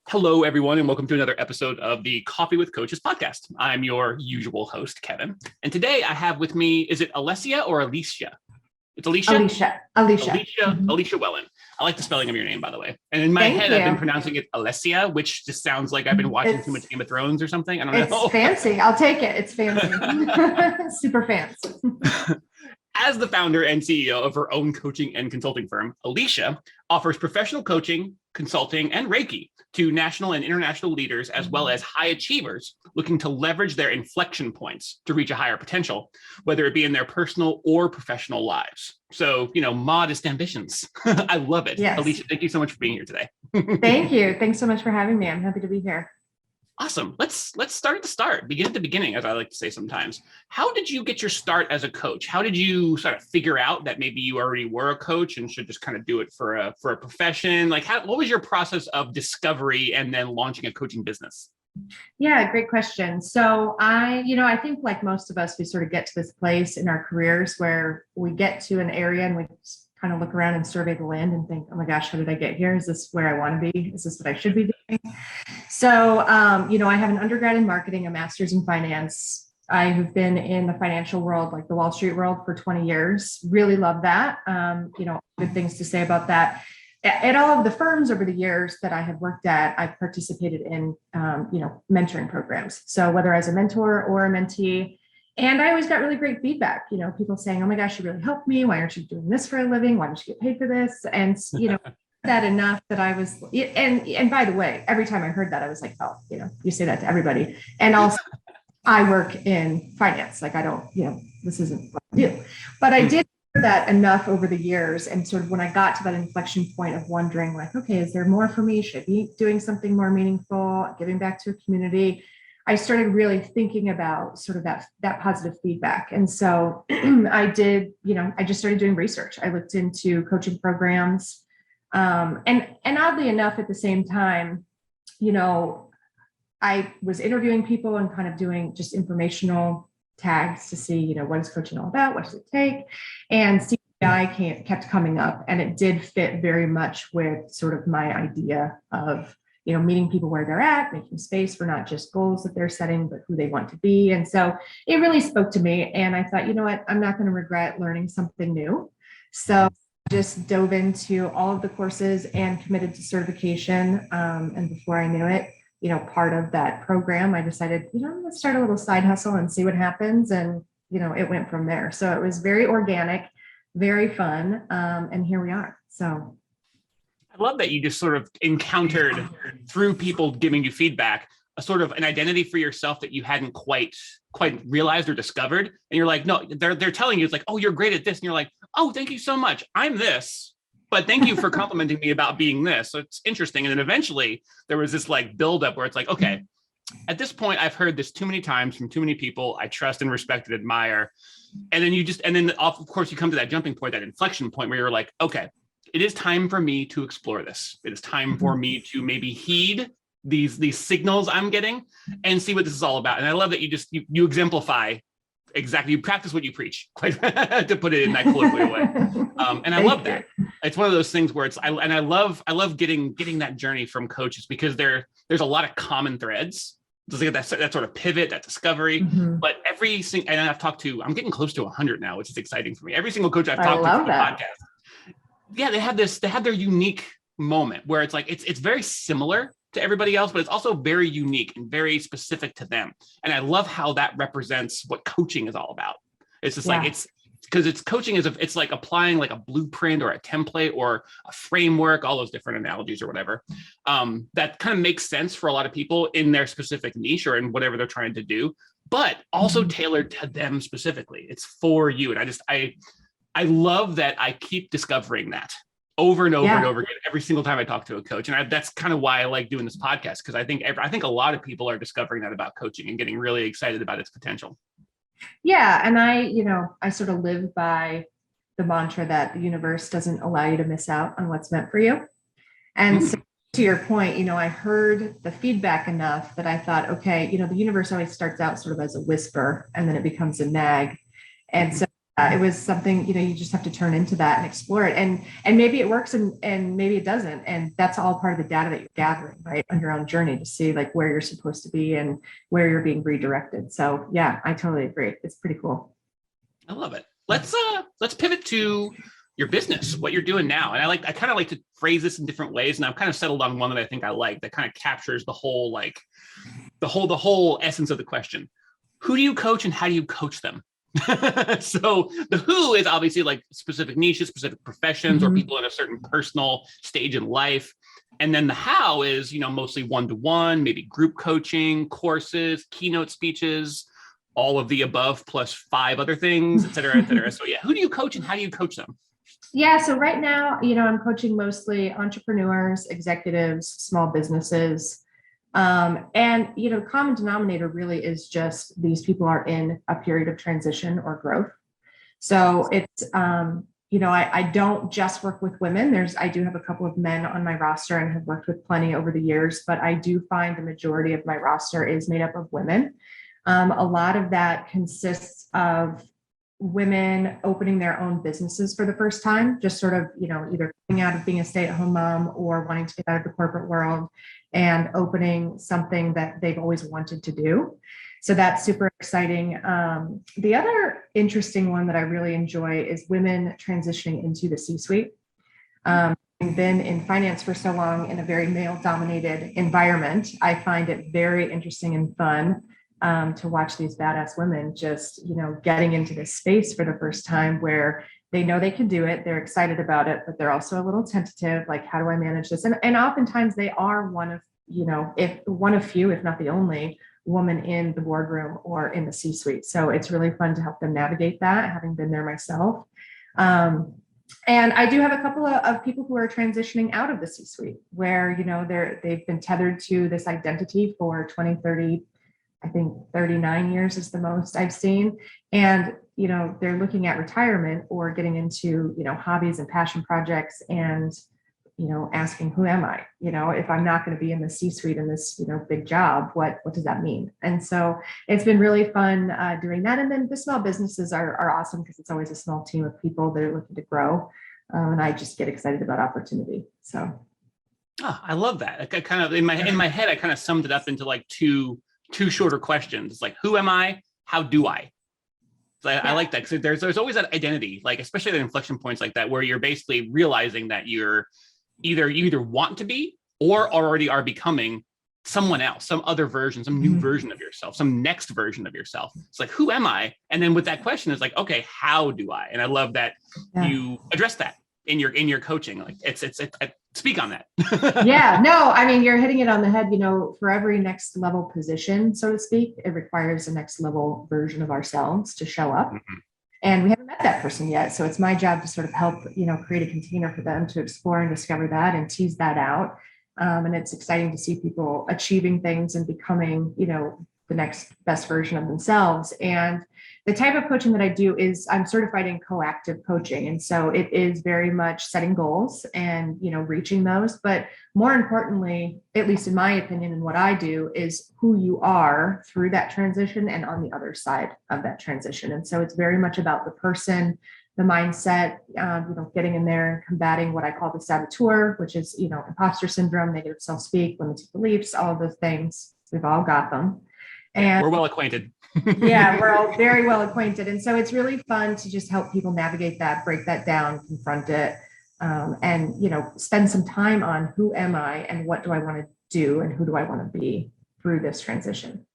Hello, everyone, and welcome to another episode of the Coffee with Coaches podcast. I'm your usual host, Kevin. And today I have with me, is it Alecia or Alecia? It's Alecia? Alecia. Alecia Wellen. I like the spelling of your name, by the way. And in my head, I've been pronouncing it Alecia, which just sounds like I've been watching too much Game of Thrones or something. I don't know. It's fancy. I'll take it. It's fancy. Super fancy. As the founder and CEO of her own coaching and consulting firm, Alecia offers professional coaching, consulting, and Reiki to national and international leaders, as well as high achievers looking to leverage their inflection points to reach a higher potential, whether it be in their personal or professional lives. So, modest ambitions. I love it. Yes. Alecia, thank you so much for being here today. Thank you. Thanks so much for having me. I'm happy to be here. Awesome. Let's start at the start. Begin at the beginning, as I like to say sometimes. How did you get your start as a coach? How did you sort of figure out that maybe you already were a coach and should just kind of do it for a profession? Like, what was your process of discovery and then launching a coaching business? Yeah, great question. So I think like most of us, we sort of get to this place in our careers where we get to an area and we kind of look around and survey the land and think, oh my gosh, how did I get here? Is this where I want to be? Is this what I should be doing? So, I have an undergrad in marketing, a master's in finance. I have been in the financial world, like the Wall Street world, for 20 years. Really love that. Good things to say about that. At all of the firms over the years that I have worked at, I've participated in, mentoring programs. So whether as a mentor or a mentee, and I always got really great feedback, people saying, oh my gosh, you really helped me. Why aren't you doing this for a living? Why don't you get paid for this? And, that enough that I was, and by the way, every time I heard that, I was like, oh, you say that to everybody. And also I work in finance. Like, I don't, this isn't what I do, but I did hear that enough over the years. And sort of when I got to that inflection point of wondering like, okay, is there more for me? Should I be doing something more meaningful, giving back to a community? I started really thinking about sort of that positive feedback. And so I did, I just started doing research. I looked into coaching programs. And oddly enough, at the same time, I was interviewing people and kind of doing just informational tags to see, what is coaching all about? What does it take? And CPI kept coming up, and it did fit very much with sort of my idea of, meeting people where they're at, making space for not just goals that they're setting, but who they want to be. And so it really spoke to me. And I thought, you know what, I'm not going to regret learning something new. So just dove into all of the courses and committed to certification. And before I knew it, part of that program, I decided, let's start a little side hustle and see what happens. And, it went from there. So it was very organic, very fun. And here we are. So I love that you just sort of encountered through people giving you feedback, a sort of an identity for yourself that you hadn't quite realized or discovered. And you're like, no, they're telling you, it's like, oh, you're great at this. And you're like, oh, thank you so much. I'm this, but thank you for complimenting me about being this. So it's interesting. And then eventually there was this like buildup where it's like, okay, at this point, I've heard this too many times from too many people I trust and respect and admire. And then of course you come to that jumping point, that inflection point where you're like, okay, it is time for me to explore this. It is time for me to maybe heed these signals I'm getting and see what this is all about. And I love that you exemplify exactly, you practice what you preach, quite to put it in that colloquial way. And I love that. It's one of those things where I love getting that journey from coaches, because there's a lot of common threads. Just like that sort of pivot, that discovery. But I'm getting close to 100 now, which is exciting for me. Every single coach I've talked to for the podcast, they have their unique moment where it's like, it's very similar to everybody else, but it's also very unique and very specific to them. And I love how that represents what coaching is all about. It's just like, it's coaching it's like applying like a blueprint or a template or a framework, all those different analogies or whatever, that kind of makes sense for a lot of people in their specific niche or in whatever they're trying to do, but also tailored to them specifically. It's for you. And I love that I keep discovering that over and over and over again, every single time I talk to a coach. And that's kind of why I like doing this podcast, because I think a lot of people are discovering that about coaching and getting really excited about its potential. Yeah. And I sort of live by the mantra that the universe doesn't allow you to miss out on what's meant for you. And so to your point, I heard the feedback enough that I thought, okay, the universe always starts out sort of as a whisper and then it becomes a nag. And so It was something, you just have to turn into that and explore it. And maybe it works and maybe it doesn't. And that's all part of the data that you're gathering, right, on your own journey to see like where you're supposed to be and where you're being redirected. So yeah, I totally agree. It's pretty cool. I love it. Let's pivot to your business, what you're doing now. And I kind of like to phrase this in different ways. And I've kind of settled on one that I think I like that kind of captures the whole essence of the question. Who do you coach and how do you coach them? So the who is obviously like specific niches, specific professions, or people in a certain personal stage in life. And then the how is, mostly one-to-one, maybe group coaching, courses, keynote speeches, all of the above, plus 5 other things, et cetera, et cetera. So yeah, who do you coach and how do you coach them? Yeah. So right now, I'm coaching mostly entrepreneurs, executives, small businesses. Common denominator really is just these people are in a period of transition or growth. So it's, I don't just work with women. I do have a couple of men on my roster and have worked with plenty over the years, but I do find the majority of my roster is made up of women. A lot of that consists of women opening their own businesses for the first time, just sort of, either coming out of being a stay-at-home mom or wanting to get out of the corporate world and opening something that they've always wanted to do. So that's super exciting. The other interesting one that I really enjoy is women transitioning into the C-suite. I've been in finance for so long in a very male-dominated environment. I find it very interesting and fun to watch these badass women just, getting into this space for the first time where they know they can do it. They're excited about it, but they're also a little tentative. Like, how do I manage this? And oftentimes they are one of few, if not the only woman in the boardroom or in the C-suite. So it's really fun to help them navigate that, having been there myself. And I do have a couple of people who are transitioning out of the C-suite where, they've been tethered to this identity for 20, 30, I think 39 years is the most I've seen. And, they're looking at retirement or getting into, hobbies and passion projects and, asking, who am I? If I'm not going to be in the C-suite in this, big job, what does that mean? And so it's been really fun doing that. And then the small businesses are awesome because it's always a small team of people that are looking to grow. And I just get excited about opportunity. So. Oh, I love that. I kind of in my head, I kind of summed it up into like two shorter questions. It's like, who am I? How do I? So I like that because there's always that identity, like especially at inflection points like that, where you're basically realizing that you either want to be or already are becoming someone else, some other version, some new version of yourself, some next version of yourself. It's like, who am I? And then with that question, it's like, okay, how do I? And I love that you address that in your coaching. Like it's speak on that. Yeah, no, I mean, you're hitting it on the head. For every next level position, so to speak, it requires a next level version of ourselves to show up. And we haven't met that person yet. So it's my job to sort of help, create a container for them to explore and discover that and tease that out. And it's exciting to see people achieving things and becoming, the next best version of themselves. And the type of coaching that I do is I'm certified in coactive coaching. And so it is very much setting goals and, reaching those. But more importantly, at least in my opinion, and what I do is who you are through that transition and on the other side of that transition. And so it's very much about the person, the mindset, getting in there and combating what I call the saboteur, which is, imposter syndrome, negative self-speak, limiting beliefs, all of those things. We've all got them. And we're well acquainted. Yeah, we're all very well acquainted. And so it's really fun to just help people navigate that, break that down, confront it, and, spend some time on who am I and what do I want to do and who do I want to be through this transition.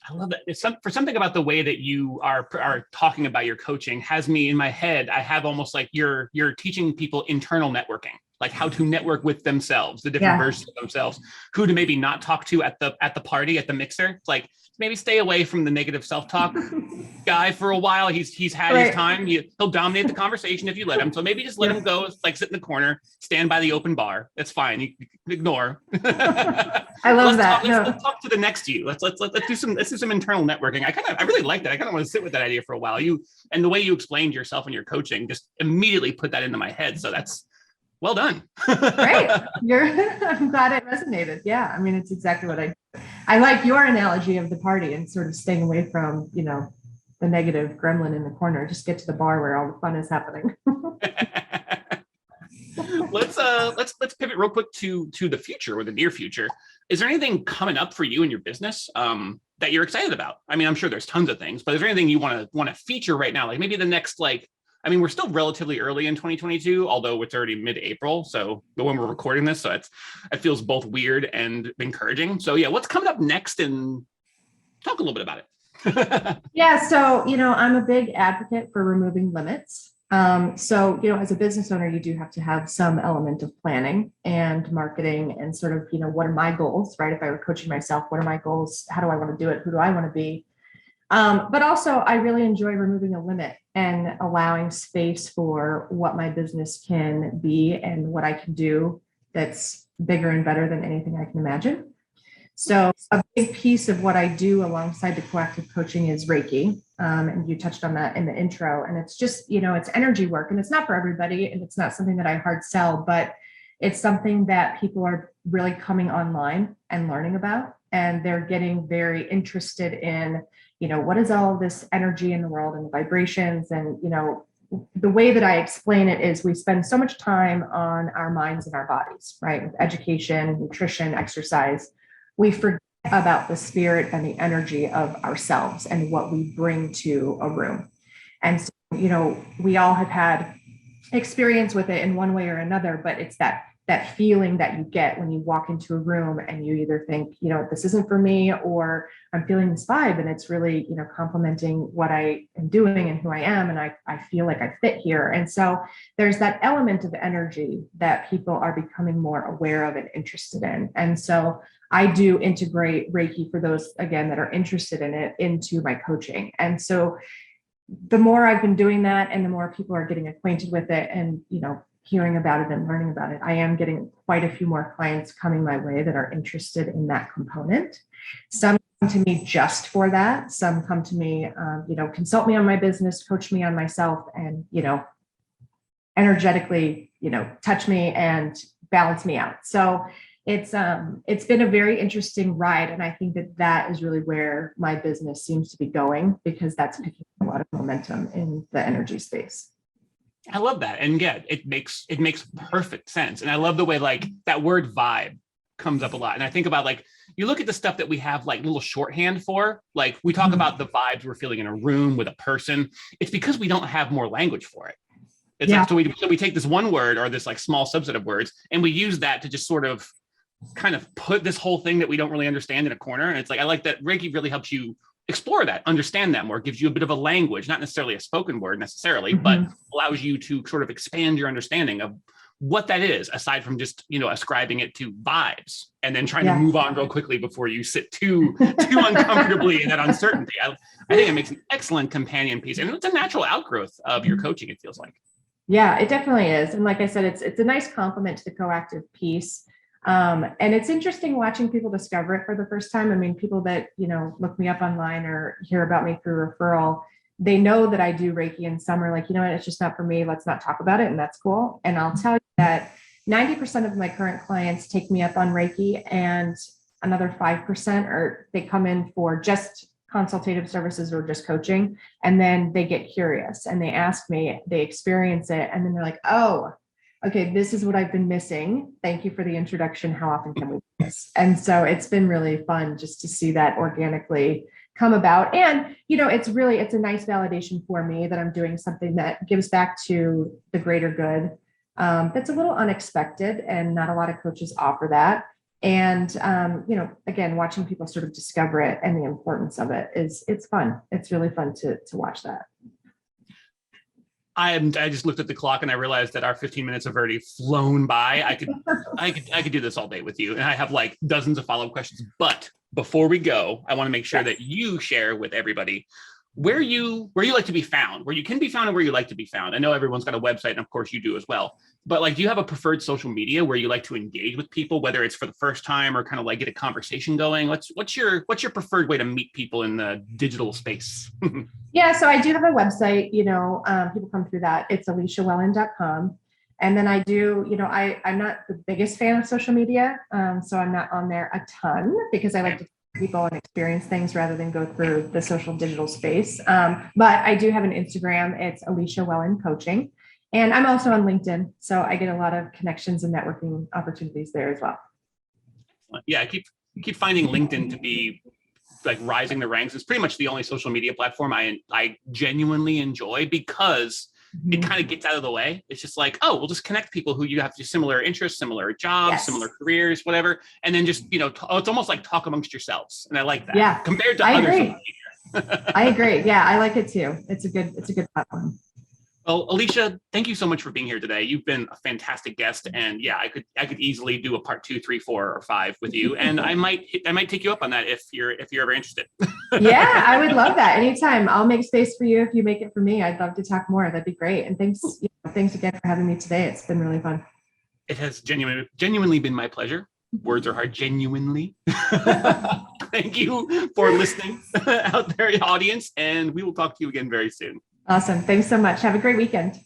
I love it. For something about the way that you are talking about your coaching has me in my head. I have almost like you're teaching people internal networking, like how to network with themselves, the different versions of themselves, who to maybe not talk to at the party, at the mixer. It's like, maybe stay away from the negative self-talk guy for a while. He's had his time. He'll dominate the conversation if you let him. So maybe just let him go, like sit in the corner, stand by the open bar. That's fine. You ignore. I love that. Let's talk to the next you. Let's do some internal networking. I really like that. I kind of want to sit with that idea for a while. And the way you explained yourself in your coaching just immediately put that into my head. So that's well done. Great. I'm glad it resonated. Yeah. I mean, it's exactly what I like your analogy of the party and sort of staying away from, the the negative gremlin in the corner. Just get to the bar where all the fun is happening. Let's pivot real quick to the future or the near future. Is there anything coming up for you in your business that you're excited about? I mean, I'm sure there's tons of things, but is there anything you want to feature right now? Like maybe the next, like, I mean, we're still relatively early in 2022, although it's already mid-April. So when we're recording this, so it feels both weird and encouraging. So yeah, what's coming up next, and talk a little bit about it. Yeah. So, I'm a big advocate for removing limits. So, as a business owner, you do have to have some element of planning and marketing and sort of, what are my goals, right? If I were coaching myself, what are my goals? How do I want to do it? Who do I want to be? But also, I really enjoy removing a limit and allowing space for what my business can be and what I can do that's bigger and better than anything I can imagine. So a big piece of what I do alongside the coactive coaching is Reiki. And you touched on that in the intro. And it's just, it's energy work, and it's not for everybody. And it's not something that I hard sell, but it's something that people are really coming online and learning about. And they're getting very interested in, what is all this energy in the world and the vibrations. And, the way that I explain it is we spend so much time on our minds and our bodies, right? With education, nutrition, exercise. We forget about the spirit and the energy of ourselves and what we bring to a room. And so, we all have had experience with it in one way or another, but it's that feeling that you get when you walk into a room and you either think, this isn't for me, or I'm feeling this vibe and it's really, complementing what I am doing and who I am. And I feel like I fit here. And so there's that element of energy that people are becoming more aware of and interested in. And so I do integrate Reiki for those, again, that are interested in it into my coaching. And so the more I've been doing that and the more people are getting acquainted with it and, hearing about it and learning about it, I am getting quite a few more clients coming my way that are interested in that component. Some come to me just for that. Some come to me, consult me on my business, coach me on myself, and, energetically, touch me and balance me out. So it's been a very interesting ride. And I think that is really where my business seems to be going, because that's picking up a lot of momentum in the energy space. I love that. And yeah, it makes perfect sense. And I love the way like that word vibe comes up a lot. And I think about like, you look at the stuff that we have like little shorthand for, like we talk about the vibes we're feeling in a room with a person. It's because we don't have more language for it. It's like, so we take this one word or this like small subset of words, and we use that to just sort of kind of put this whole thing that we don't really understand in a corner. And it's like, I like that Reiki really helps you explore that, understand that more, gives you a bit of a language, not necessarily a spoken word necessarily, but allows you to sort of expand your understanding of what that is, aside from just, ascribing it to vibes and then trying to move on real quickly before you sit too uncomfortably in that uncertainty. I think it makes an excellent companion piece, and it's a natural outgrowth of your coaching, it feels like. Yeah, it definitely is. And like I said, it's a nice complement to the coactive piece. And it's interesting watching people discover it for the first time. I mean, people that, look me up online or hear about me through referral, they know that I do Reiki, and some are like, it's just not for me. Let's not talk about it. And that's cool. And I'll tell you that 90% of my current clients take me up on Reiki, and another 5% or they come in for just consultative services or just coaching. And then they get curious and they ask me, they experience it. And then they're like, oh, okay, this is what I've been missing. Thank you for the introduction. How often can we do this? And so it's been really fun just to see that organically come about. And, it's a nice validation for me that I'm doing something that gives back to the greater good. That's a little unexpected, and not a lot of coaches offer that. And, again, watching people sort of discover it and the importance of it it's fun. It's really fun to watch that. I just looked at the clock and I realized that our 15 minutes have already flown by. I could do this all day with you, and I have like dozens of follow-up questions. But before we go, I want to make sure that you share with everybody where you like to be found, where you can be found, and where you like to be found. I know everyone's got a website, and of course you do as well. But like, do you have a preferred social media where you like to engage with people, whether it's for the first time or kind of like get a conversation going? What's your preferred way to meet people in the digital space? Yeah, so I do have a website, people come through that. It's aleciawellen.com. And then I do, I'm not the biggest fan of social media. So I'm not on there a ton because I like to people and experience things rather than go through the social digital space. But I do have an Instagram. It's Alecia Wellen Coaching. And I'm also on LinkedIn. So I get a lot of connections and networking opportunities there as well. Yeah, I keep finding LinkedIn to be like rising the ranks. It's pretty much the only social media platform I genuinely enjoy because it kind of gets out of the way. It's just like, oh, we'll just connect people who you have similar interests, similar jobs, Yes. similar careers, whatever. And then just, it's almost like talk amongst yourselves. And I like that. Yeah. Compared to I other agree. social media. I agree. Yeah, I like it too. It's a good platform. Well, Alecia, thank you so much for being here today. You've been a fantastic guest, and yeah, I could easily do a part 2, 3, 4, or 5 with you, and I might take you up on that if you're ever interested. Yeah, I would love that anytime. I'll make space for you if you make it for me. I'd love to talk more. That'd be great. And thanks again for having me today. It's been really fun. It has genuinely been my pleasure. Words are hard. Genuinely. Thank you for listening out there, audience, and we will talk to you again very soon. Awesome. Thanks so much. Have a great weekend.